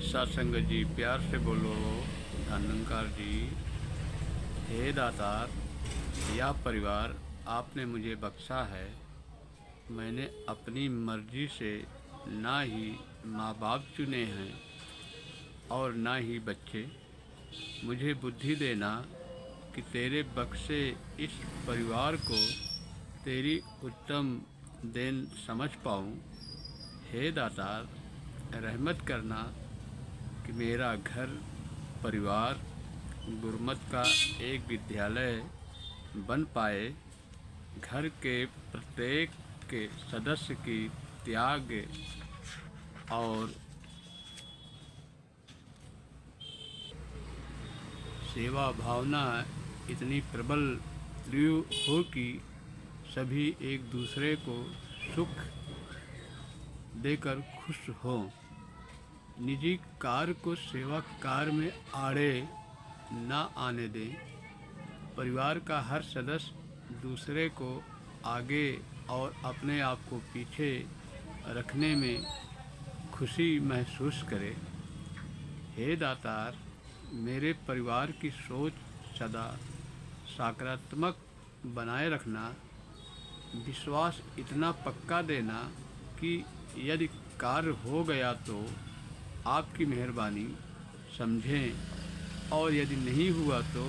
सत्संगत जी, प्यार से बोलो। धनंकार जी, हे दातार, यह परिवार आपने मुझे बख्शा है। मैंने अपनी मर्जी से ना ही माँ बाप चुने हैं और ना ही बच्चे। मुझे बुद्धि देना कि तेरे बख्शे इस परिवार को तेरी उत्तम देन समझ पाऊँ। हे दातार, रहमत करना कि मेरा घर परिवार गुरमत का एक विद्यालय बन पाए। घर के प्रत्येक के सदस्य की त्याग और सेवा भावना इतनी प्रबल तीव्र हो कि सभी एक दूसरे को सुख देकर खुश हों। निजी कार्य को सेवा कार्य में आड़े ना आने दें। परिवार का हर सदस्य दूसरे को आगे और अपने आप को पीछे रखने में खुशी महसूस करे। हे दातार, मेरे परिवार की सोच सदा सकारात्मक बनाए रखना। विश्वास इतना पक्का देना कि यदि कार्य हो गया तो आपकी मेहरबानी समझें, और यदि नहीं हुआ तो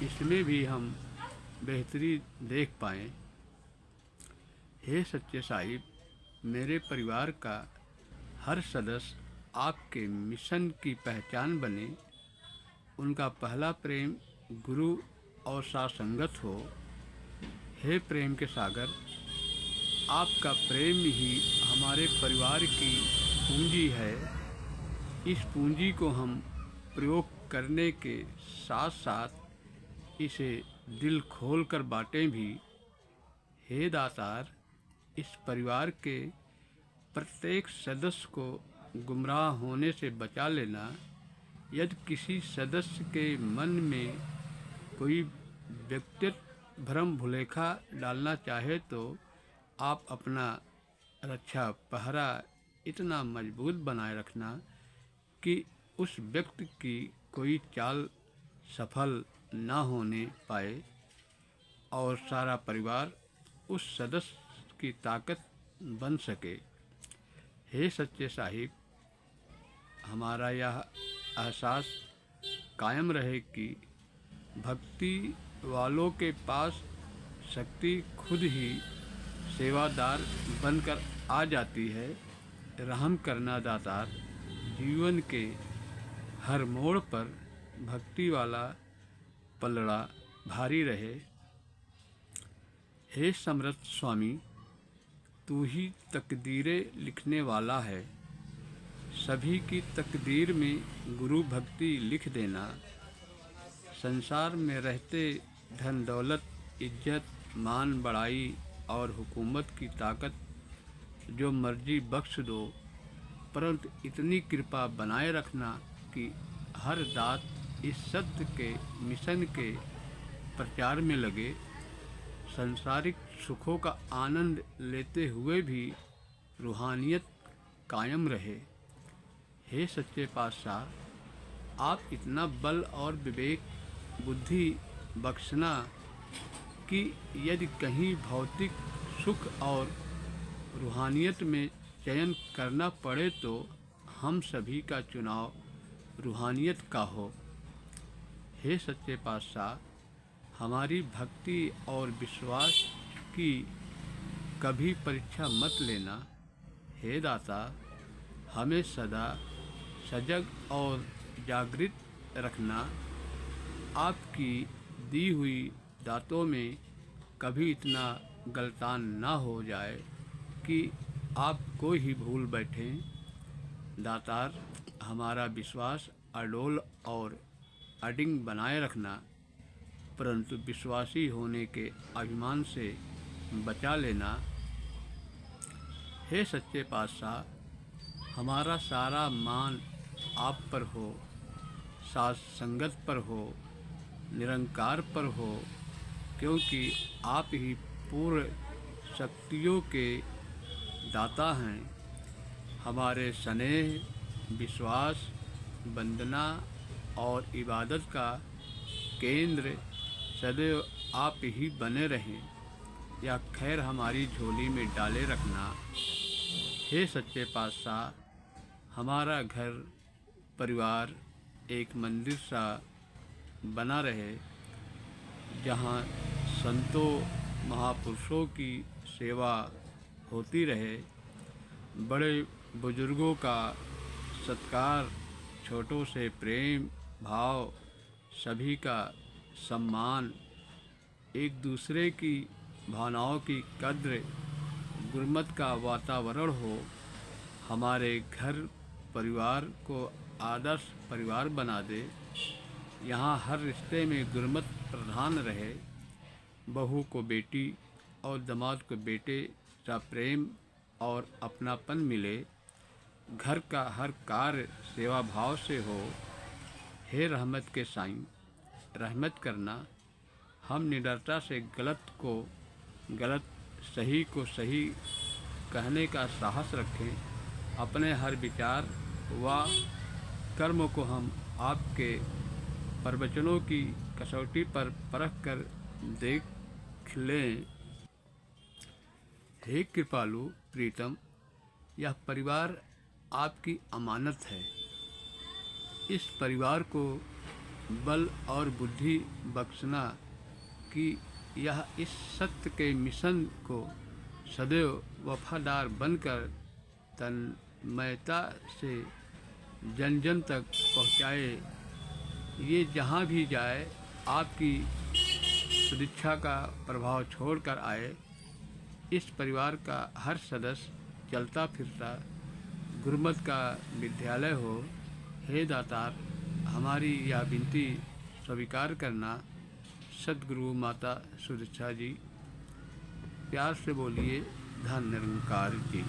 इसमें भी हम बेहतरी देख पाएँ। हे सच्चे साहिब, मेरे परिवार का हर सदस्य आपके मिशन की पहचान बने। उनका पहला प्रेम गुरु और सत्संगत हो। हे प्रेम के सागर, आपका प्रेम ही हमारे परिवार की पूंजी है। इस पूंजी को हम प्रयोग करने के साथ साथ इसे दिल खोल कर बाँटें भी। हे दातार, इस परिवार के प्रत्येक सदस्य को गुमराह होने से बचा लेना। यदि किसी सदस्य के मन में कोई व्यक्तिगत भ्रम भुलेखा डालना चाहे तो आप अपना रक्षा पहरा इतना मजबूत बनाए रखना कि उस व्यक्ति की कोई चाल सफल ना होने पाए और सारा परिवार उस सदस्य की ताकत बन सके। हे सच्चे साहिब, हमारा यह एहसास कायम रहे कि भक्ति वालों के पास शक्ति खुद ही सेवादार बनकर आ जाती है। रहम करना दातार, जीवन के हर मोड़ पर भक्ति वाला पलड़ा भारी रहे। हे समर्थ स्वामी, तू ही तकदीरें लिखने वाला है। सभी की तकदीर में गुरु भक्ति लिख देना। संसार में रहते धन दौलत, इज्जत, मान, बड़ाई और हुकूमत की ताकत जो मर्जी बख्श दो, परंतु इतनी कृपा बनाए रखना कि हर दात इस सत्य के मिशन के प्रचार में लगे। सांसारिक सुखों का आनंद लेते हुए भी रूहानियत कायम रहे। हे सच्चे पातशाह, आप इतना बल और विवेक बुद्धि बख्शना कि यदि कहीं भौतिक सुख और रूहानियत में चयन करना पड़े तो हम सभी का चुनाव रूहानियत का हो। हे सच्चे पातशाह, हमारी भक्ति और विश्वास की कभी परीक्षा मत लेना। हे दाता, हमें सदा सजग और जागृत रखना। आपकी दी हुई दातों में कभी इतना गलतान ना हो जाए कि आपको ही भूल बैठें। दातार, हमारा विश्वास अडोल और अडिग बनाए रखना, परंतु विश्वासी होने के अभिमान से बचा लेना। हे सच्चे पातशाह, हमारा सारा मान आप पर हो, साथ संगत पर हो, निरंकार पर हो, क्योंकि आप ही पूर्ण शक्तियों के दाता हैं। हमारे स्नेह, विश्वास वंदना और इबादत का केंद्र सदैव आप ही बने रहें, या खैर हमारी झोली में डाले रखना। हे सच्चे पातशाह, हमारा घर परिवार एक मंदिर सा बना रहे, जहाँ संतों महापुरुषों की सेवा होती रहे, बड़े बुजुर्गों का सत्कार, छोटों से प्रेम भाव, सभी का सम्मान, एक दूसरे की भावनाओं की कद्र, गुरमत का वातावरण हो, हमारे घर परिवार को आदर्श परिवार बना दे। यहाँ हर रिश्ते में गुरमत प्रधान रहे, बहू को बेटी और दामाद को बेटे का प्रेम और अपनापन मिले, घर का हर कार्य सेवा भाव से हो। हे रहमत के साईं, रहमत करना। हम निडरता से गलत को गलत, सही को सही कहने का साहस रखें। अपने हर विचार व कर्म को हम आपके प्रवचनों की कसौटी पर परख कर देख लें। हे कृपालु प्रीतम, यह परिवार आपकी अमानत है। इस परिवार को बल और बुद्धि बख्शना कि यह इस सत्य के मिशन को सदैव वफादार बनकर तन्मयता से जन जन तक पहुँचाए। ये जहाँ भी जाए आपकी सदिच्छा का प्रभाव छोड़कर आए। इस परिवार का हर सदस्य चलता फिरता गुरमत का विद्यालय हो। हे दातार, हमारी यह विनती स्वीकार करना। सद्गुरु माता सुदीक्षा जी। प्यार से बोलिए धन निरंकार जी।